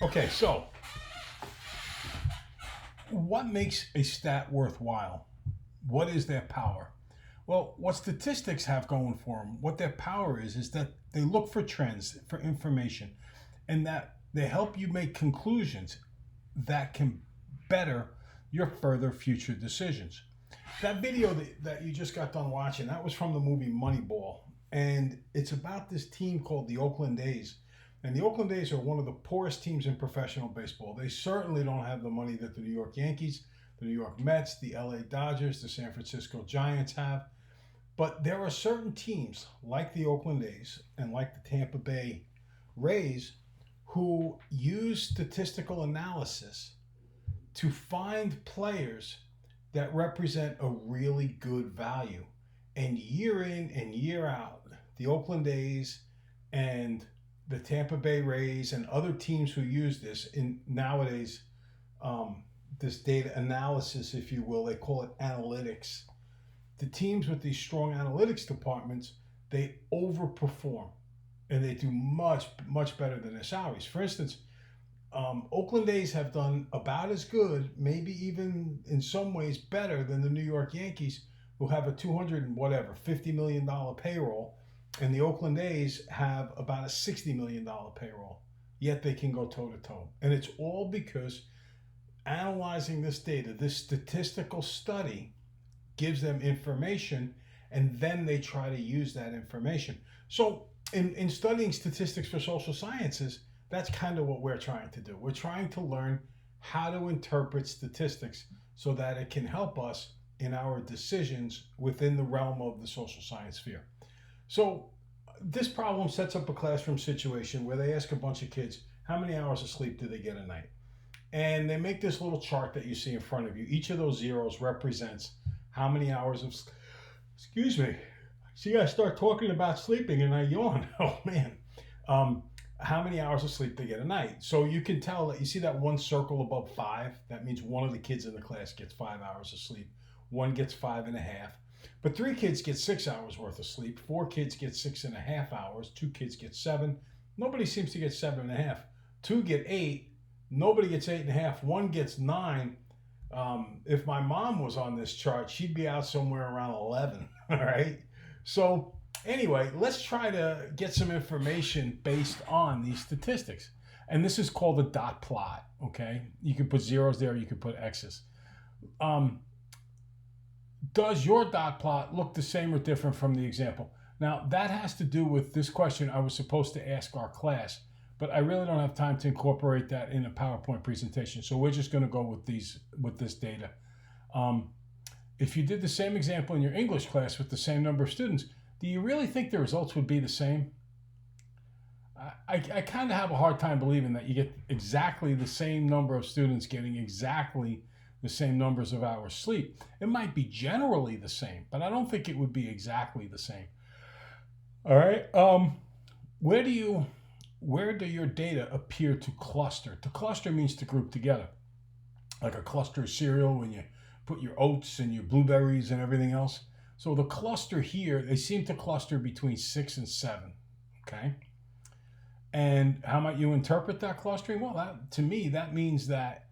Okay, so what makes a stat worthwhile? What is their power? Well, what statistics have going for them, what their power is that they look for trends, for information, and that they help you make conclusions that can better your further future decisions. That video that you just got done watching, that was from the movie Moneyball. And it's about this team called the Oakland A's. And the Oakland A's are one of the poorest teams in professional baseball. They certainly don't have the money that the New York Yankees, the New York Mets, the LA Dodgers, the San Francisco Giants have. But there are certain teams like the Oakland A's and like the Tampa Bay Rays who use statistical analysis to find players that represent a really good value. And year in and year out, the Oakland A's and the Tampa Bay Rays and other teams who use this in nowadays, this data analysis, if you will, they call it analytics. The teams with these strong analytics departments, they overperform and they do much, much better than their salaries. For instance, Oakland A's have done about as good, maybe even in some ways better than the New York Yankees, who have a $50 million payroll, and the Oakland A's have about a $60 million payroll. Yet they can go toe to toe, and it's all because analyzing this data, this statistical study, gives them information, and then they try to use that information. So, in studying statistics for social sciences, that's kind of what we're trying to do. We're trying to learn how to interpret statistics so that it can help us in our decisions within the realm of the social science sphere. So this problem sets up a classroom situation where they ask a bunch of kids, how many hours of sleep do they get a night? And they make this little chart that you see in front of you. Each of those zeros represents how many hours of, excuse me. See, I start talking about sleeping and I yawn. Oh man. How many hours of sleep they get a night. So you can tell that you see that one circle above 5. That means one of the kids in the class gets 5 hours of sleep. One gets 5.5. But 3 kids get 6 hours worth of sleep. 4 kids get 6.5 hours. 2 kids get 7. Nobody seems to get 7.5. 2 get 8. Nobody gets 8.5. 1 gets 9. If my mom was on this chart, she'd be out somewhere around 11. All right. So anyway, let's try to get some information based on these statistics. And this is called a dot plot, okay? You can put zeros there, you can put X's. Does your dot plot look the same or different from the example? Now, that has to do with this question I was supposed to ask our class, but I really don't have time to incorporate that in a PowerPoint presentation. So we're just going to go with this data. If you did the same example in your English class with the same number of students, do you really think the results would be the same? I kind of have a hard time believing that you get exactly the same number of students getting exactly the same numbers of hours sleep. It might be generally the same, but I don't think it would be exactly the same. All right. Where do your data appear to cluster? To cluster means to group together. Like a cluster of cereal when you put your oats and your blueberries and everything else. So the cluster here, they seem to cluster between 6 and 7, okay? And how might you interpret that clustering? Well, to me, that means that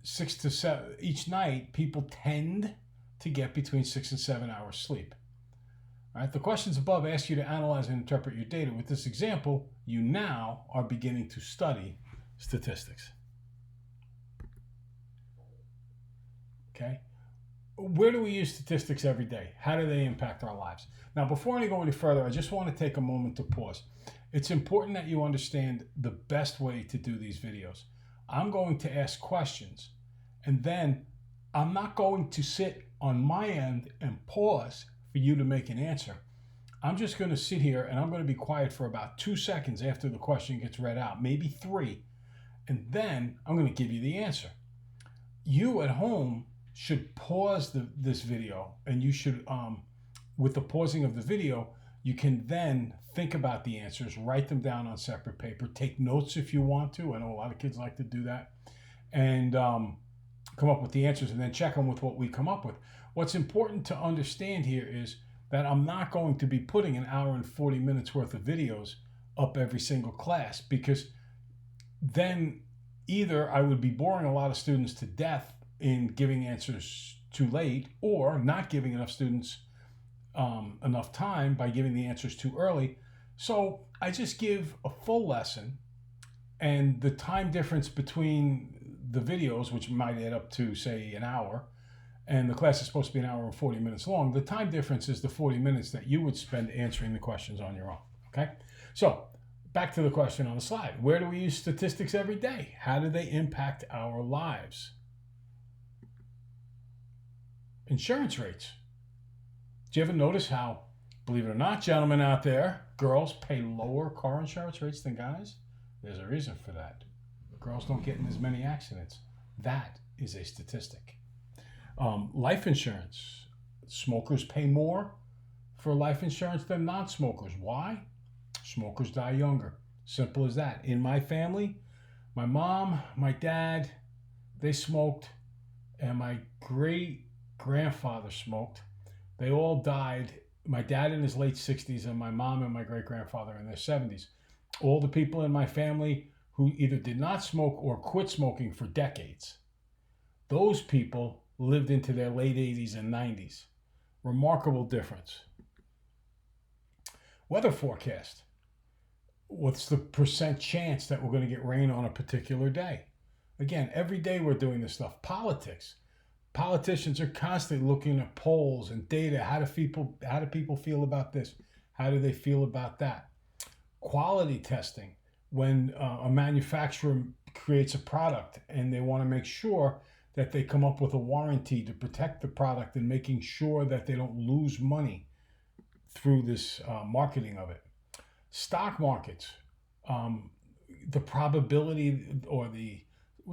6 to 7, each night, people tend to get between 6 and 7 hours sleep. All right, the questions above ask you to analyze and interpret your data. With this example, you now are beginning to study statistics. Okay? Where do we use statistics every day? How do they impact our lives? Now, before I go any further, I just want to take a moment to pause. It's important that you understand the best way to do these videos. I'm going to ask questions, and then I'm not going to sit on my end and pause for you to make an answer. I'm just going to sit here and I'm going to be quiet for about 2 seconds after the question gets read out, maybe 3, and then I'm going to give you the answer. You at home should pause this video, and you should, with the pausing of the video, you can then think about the answers, write them down on separate paper, take notes if you want to. I know a lot of kids like to do that, and come up with the answers and then check them with what we come up with. What's important to understand here is that I'm not going to be putting an hour and 40 minutes worth of videos up every single class, because then either I would be boring a lot of students to death in giving answers too late, or not giving enough students enough time by giving the answers too early. So I just give a full lesson, and the time difference between the videos, which might add up to, say, an hour, and the class is supposed to be an hour and 40 minutes long, the time difference is the 40 minutes that you would spend answering the questions on your own. Okay? So back to the question on the slide. Where do we use statistics every day? How do they impact our lives? Insurance rates. Do you ever notice how, believe it or not, gentlemen out there, girls pay lower car insurance rates than guys? There's a reason for that. Girls don't get in as many accidents. That is a statistic. Life insurance. Smokers pay more for life insurance than non-smokers. Why? Smokers die younger. Simple as that. In my family, my mom, my dad, they smoked, and my great-grandfather smoked. They all died. My dad in his late 60s, and my mom and my great-grandfather in their 70s. All the people in my family who either did not smoke or quit smoking for decades. Those people lived into their late 80s and 90s. Remarkable difference. Weather forecast. What's the percent chance that we're going to get rain on a particular day? Again, every day we're doing this stuff. Politics. Politicians are constantly looking at polls and data. How do people feel about this? How do they feel about that? Quality testing. When a manufacturer creates a product and they want to make sure that they come up with a warranty to protect the product, and making sure that they don't lose money through this marketing of it. Stock markets. The probability, or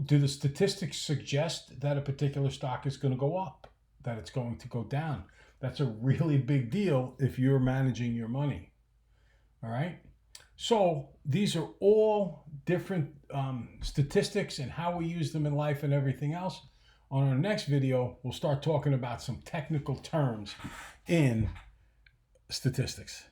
do the statistics suggest that a particular stock is going to go up, that it's going to go down? That's a really big deal if you're managing your money. All right? So these are all different statistics and how we use them in life and everything else. On our next video, we'll start talking about some technical terms in statistics.